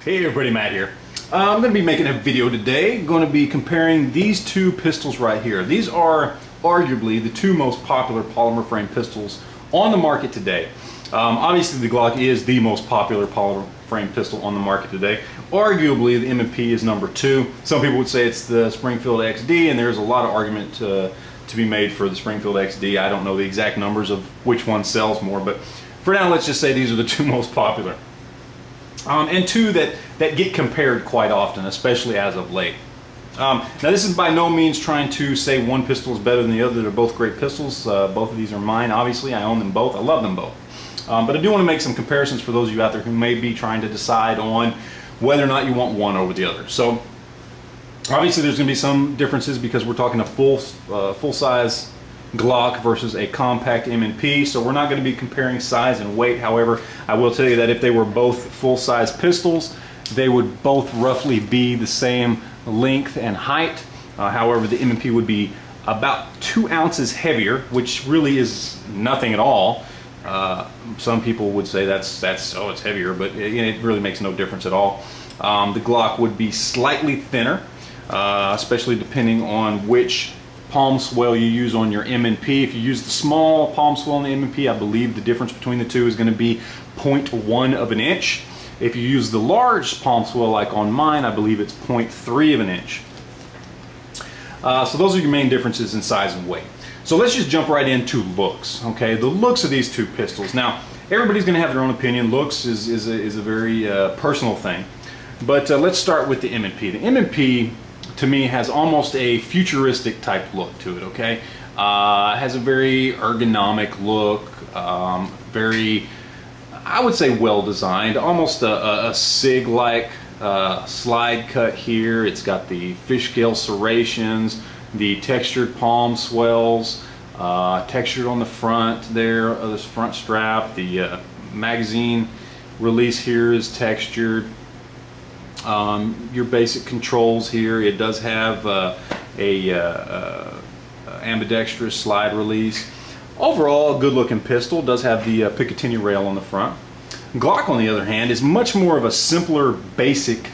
Hey everybody, Matt here. I'm going to be making a video today. Going to be comparing these two pistols right here. These are arguably the two most popular polymer frame pistols on the market today. Obviously the Glock is the most popular polymer frame pistol on the market today. Arguably the M&P is number 2. Some people would say it's the Springfield XD, and there's a lot of argument to be made for the Springfield XD. I don't know the exact numbers of which one sells more, but for now let's just say these are the two most popular. And two that get compared quite often, especially as of late. Now this is by no means trying to say one pistol is better than the other. They're both great pistols. Both of these are mine, obviously. I own them both. I love them both. But I do want to make some comparisons for those of you out there who may be trying to decide on whether or not you want one over the other. So obviously there's going to be some differences because we're talking a full-size Glock versus a compact M&P, so we're not going to be comparing size and weight. However, I will tell you that if they were both full-size pistols, they would both roughly be the same length and height. However, the M&P would be about 2 ounces heavier, which really is nothing at all. Some people would say that's oh, it's heavier, but it really makes no difference at all. The Glock would be slightly thinner, especially depending on which palm swell you use on your M&P. If you use the small palm swell on the M&P, I believe the difference between the two is going to be 0.1 of an inch. If you use the large palm swell like on mine, I believe it's 0.3 of an inch. So those are your main differences in size and weight. So let's just jump right into looks. Okay, the looks of these two pistols. Now, everybody's going to have their own opinion. Looks is a very personal thing. But let's start with the M&P. The M&P, to me, has almost a futuristic type look to it. Okay, it has a very ergonomic look, very, I would say, well designed, almost a SIG-like slide cut here. It's got the fish scale serrations, the textured palm swells, textured on the front there, this front strap. The magazine release here is textured. Your basic controls here. It does have ambidextrous slide release. Overall, a good looking pistol. Does have the Picatinny rail on the front. Glock, on the other hand, is much more of a simpler, basic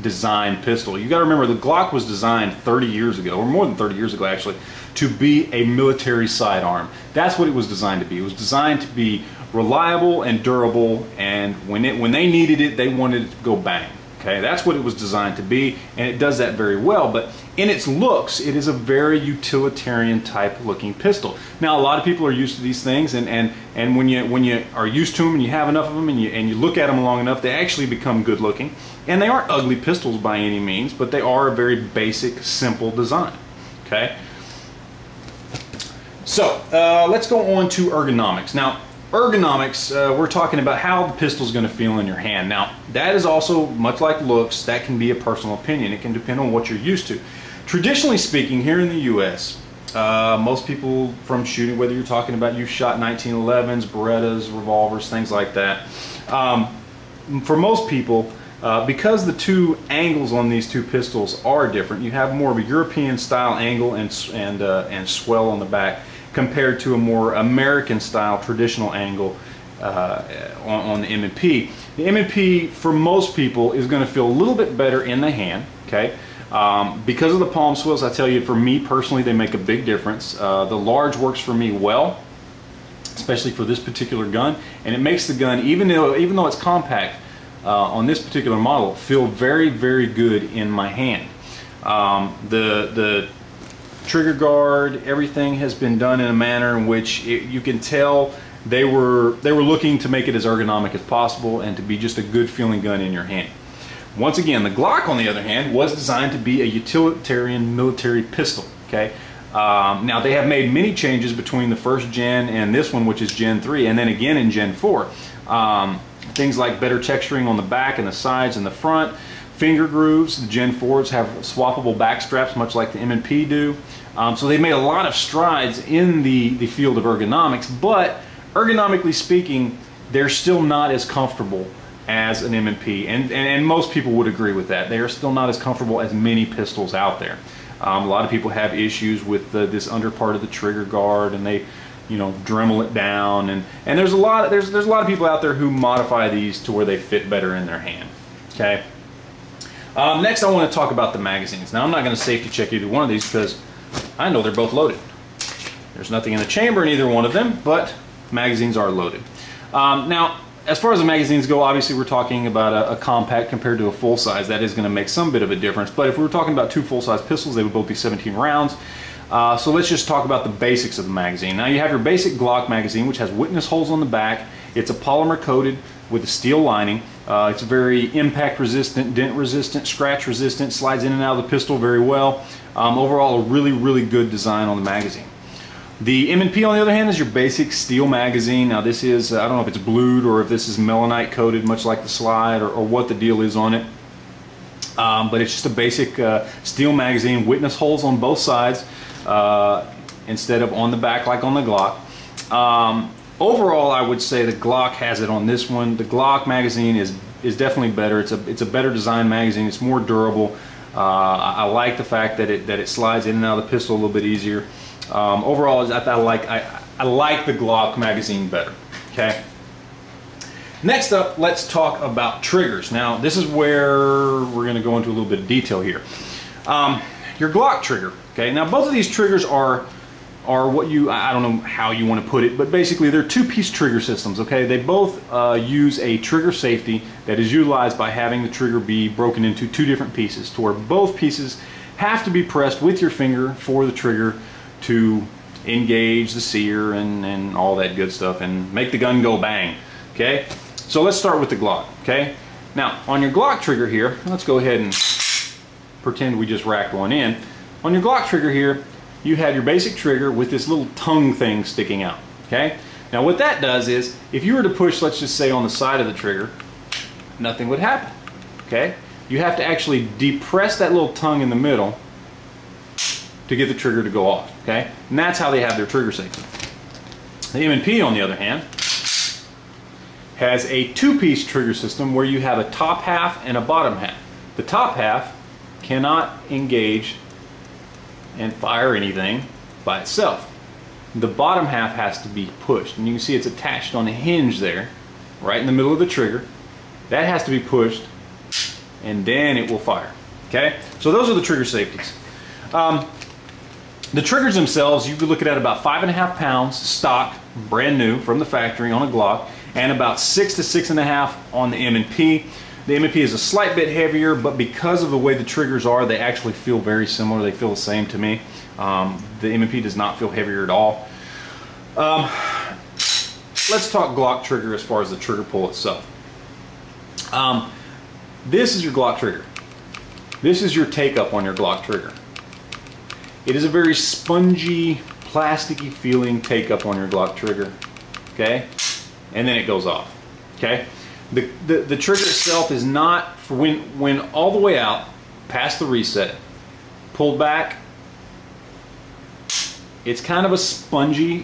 design pistol. You got to remember, the Glock was designed 30 years ago, or more than 30 years ago actually, to be a military sidearm. That's what it was designed to be. It was designed to be reliable and durable, and when they needed it, they wanted it to go bang. Okay, that's what it was designed to be, and it does that very well. But in its looks, it is a very utilitarian type looking pistol. Now, a lot of people are used to these things, and when you are used to them and you have enough of them and you look at them long enough, they actually become good looking. And they aren't ugly pistols by any means, but they are a very basic, simple design. Okay, so let's go on to ergonomics. Now, ergonomics, we're talking about how the pistol is going to feel in your hand. Now, that is also, much like looks, that can be a personal opinion. It can depend on what you're used to. Traditionally speaking, here in the U.S., most people from shooting, whether you're talking about you've shot 1911s, Berettas, revolvers, things like that, for most people, because the two angles on these two pistols are different, you have more of a European style angle and swell on the back, compared to a more American style traditional angle on the M&P. The M&P, for most people, is going to feel a little bit better in the hand. Okay, because of the palm swells, I tell you, for me personally, they make a big difference. The large works for me well, especially for this particular gun, and it makes the gun, even though it's compact, on this particular model, feel very, very good in my hand. The trigger guard, everything has been done in a manner in which you can tell they were looking to make it as ergonomic as possible and to be just a good feeling gun in your hand. Once again, the Glock, on the other hand, was designed to be a utilitarian military pistol. Okay, now they have made many changes between the first gen and this one, which is Gen 3, and then again in Gen 4. Things like better texturing on the back and the sides and the front. Finger grooves. The Gen 4s have swappable back straps, much like the M&P do. So they've made a lot of strides in the field of ergonomics, but ergonomically speaking, they're still not as comfortable as an M&P, and most people would agree with that. They are still not as comfortable as many pistols out there. A lot of people have issues with this under part of the trigger guard, and they Dremel it down, and there's a lot of people out there who modify these to where they fit better in their hand. Okay. Next, I want to talk about the magazines. Now, I'm not going to safety check either one of these because I know they're both loaded. There's nothing in the chamber in either one of them, but magazines are loaded. Now, as far as the magazines go, obviously we're talking about a compact compared to a full size. That is going to make some bit of a difference. But if we were talking about two full-size pistols, they would both be 17 rounds. So let's just talk about the basics of the magazine. Now, you have your basic Glock magazine, which has witness holes on the back. It's a polymer coated with a steel lining. It's very impact resistant, dent resistant, scratch resistant, slides in and out of the pistol very well. Overall, a really, really good design on the magazine. The M&P, on the other hand, is your basic steel magazine. Now, this is, I don't know if it's blued or if this is melanite coated, much like the slide, or what the deal is on it. But it's just a basic steel magazine, witness holes on both sides instead of on the back like on the Glock. Overall, I would say the Glock has it on this one. The Glock magazine is definitely better. It's a better design magazine. It's more durable. I like the fact that it slides in and out of the pistol a little bit easier. Overall, I like the Glock magazine better. Okay. Next up, let's talk about triggers. Now, this is where we're going to go into a little bit of detail here. Your Glock trigger. Okay. Now, both of these triggers are what I don't know how you want to put it, but basically they're two-piece trigger systems. Okay. They both use a trigger safety that is utilized by having the trigger be broken into two different pieces, to where both pieces have to be pressed with your finger for the trigger to engage the sear and all that good stuff and make the gun go bang. Okay, so let's start with the Glock. Okay, now on your Glock trigger here, let's go ahead and pretend we just racked one in. On your Glock trigger here, you have your basic trigger with this little tongue thing sticking out. Okay, now what that does is, if you were to push, let's just say on the side of the trigger, nothing would happen. Okay, you have to actually depress that little tongue in the middle to get the trigger to go off. Okay, and that's how they have their trigger safety. The M&P, on the other hand, has a two-piece trigger system where you have a top half and a bottom half. The top half cannot engage and fire anything by itself. The bottom half has to be pushed, and you can see it's attached on a hinge there, right in the middle of the trigger. That has to be pushed, and then it will fire. Okay, so those are the trigger safeties. The triggers themselves, you could look at about 5.5 pounds stock, brand new from the factory on a Glock, and about 6 to 6.5 on the M&P. The M&P is a slight bit heavier, but because of the way the triggers are, they actually feel very similar. They feel the same to me. The M&P does not feel heavier at all. Let's talk Glock trigger as far as the trigger pull itself. This is your Glock trigger. This is your take-up on your Glock trigger. It is a very spongy, plasticky feeling take-up on your Glock trigger. Okay? And then it goes off. Okay? The trigger itself is not, for when all the way out, past the reset, pulled back, it's kind of a spongy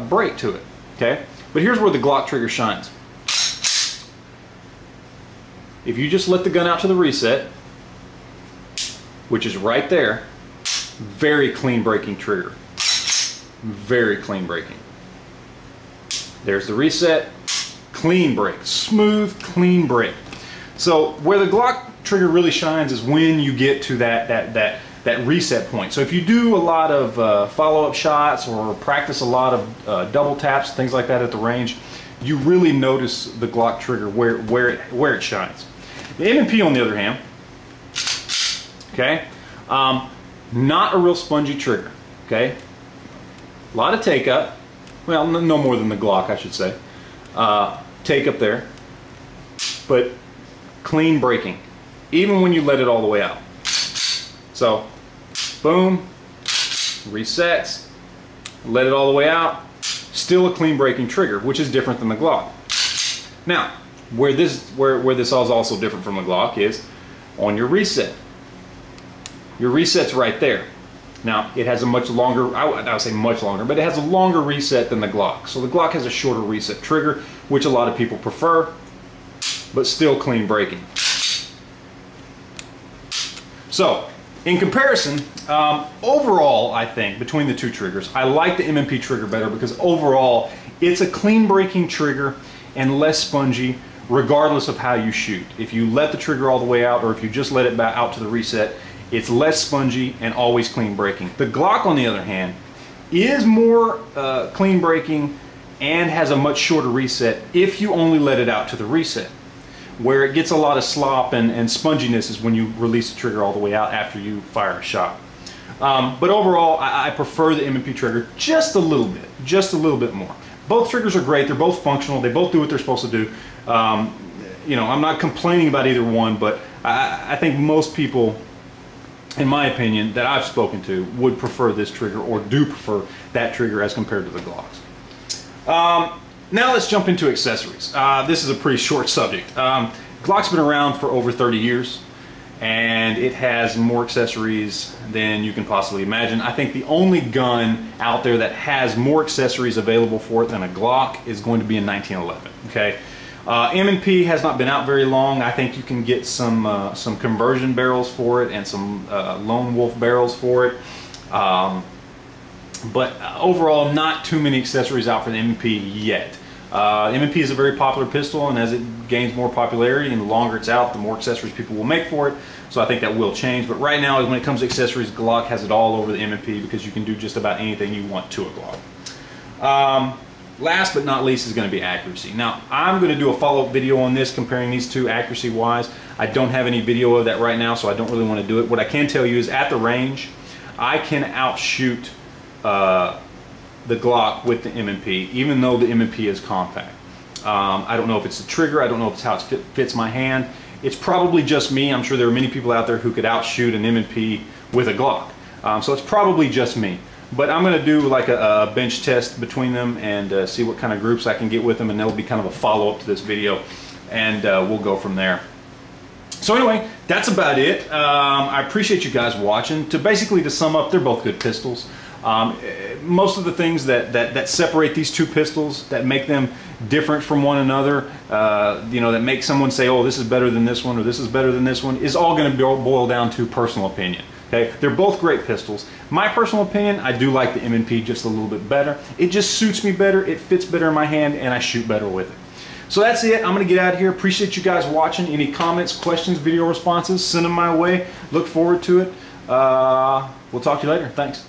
break to it. Okay? But here's where the Glock trigger shines. If you just let the gun out to the reset, which is right there, very clean braking trigger. Very clean braking. There's the reset, clean brake, smooth, clean brake. So where the Glock trigger really shines is when you get to that reset point. So if you do a lot of follow-up shots or practice a lot of double taps, things like that at the range, you really notice the Glock trigger where it shines. The M&P, on the other hand, okay, not a real spongy trigger. Okay, a lot of take up. Well, no more than the Glock, I should say. Take up there, but clean braking, even when you let it all the way out. So, boom, resets, let it all the way out, still a clean braking trigger, which is different than the Glock. Now, where this is also different from the Glock is on your reset. Your reset's right there. Now, it has a much longer, I would say much longer, but it has a longer reset than the Glock. So the Glock has a shorter reset trigger, which a lot of people prefer, but still clean braking. So, in comparison, overall, I think, between the two triggers, I like the M&P trigger better because overall, it's a clean braking trigger and less spongy, regardless of how you shoot. If you let the trigger all the way out, or if you just let it back out to the reset, it's less spongy and always clean braking. The Glock, on the other hand, is more clean braking and has a much shorter reset if you only let it out to the reset. Where it gets a lot of slop and sponginess is when you release the trigger all the way out after you fire a shot. But overall, I prefer the M&P trigger just a little bit more. Both triggers are great. They're both functional. They both do what they're supposed to do. You know, I'm not complaining about either one, but I think most people, in my opinion, that I've spoken to would prefer this trigger, or do prefer that trigger as compared to the Glocks. Now let's jump into accessories. This is a pretty short subject. Glock's been around for over 30 years, and it has more accessories than you can possibly imagine. I think the only gun out there that has more accessories available for it than a Glock is going to be in 1911. Okay, M&P has not been out very long. I think you can get some conversion barrels for it and some lone wolf barrels for it. But overall, not too many accessories out for the M&P yet. M&P is a very popular pistol, and as it gains more popularity and the longer it's out, the more accessories people will make for it. So I think that will change. But right now, when it comes to accessories, Glock has it all over the M&P, because you can do just about anything you want to a Glock. Last but not least is going to be accuracy. Now, I'm going to do a follow-up video on this, comparing these two accuracy-wise. I don't have any video of that right now, so I don't really want to do it. What I can tell you is, at the range, I can outshoot the Glock with the M&P, even though the M&P is compact. I don't know if it's the trigger, I don't know if it's how it fits my hand. It's probably just me. I'm sure there are many people out there who could outshoot an M&P with a Glock. So it's probably just me. But I'm going to do like a bench test between them and see what kind of groups I can get with them, and that'll be kind of a follow-up to this video, and we'll go from there. So anyway, that's about it. I appreciate you guys watching. To sum up, they're both good pistols. Most of the things that separate these two pistols, that make them different from one another, you know, that make someone say, oh, this is better than this one, or this is better than this one, is all going to boil down to personal opinion. Okay, they're both great pistols. My personal opinion, I do like the M&P just a little bit better. It just suits me better, it fits better in my hand, and I shoot better with it. So that's it. I'm going to get out of here. Appreciate you guys watching. Any comments, questions, video responses, send them my way. Look forward to it. We'll talk to you later. Thanks.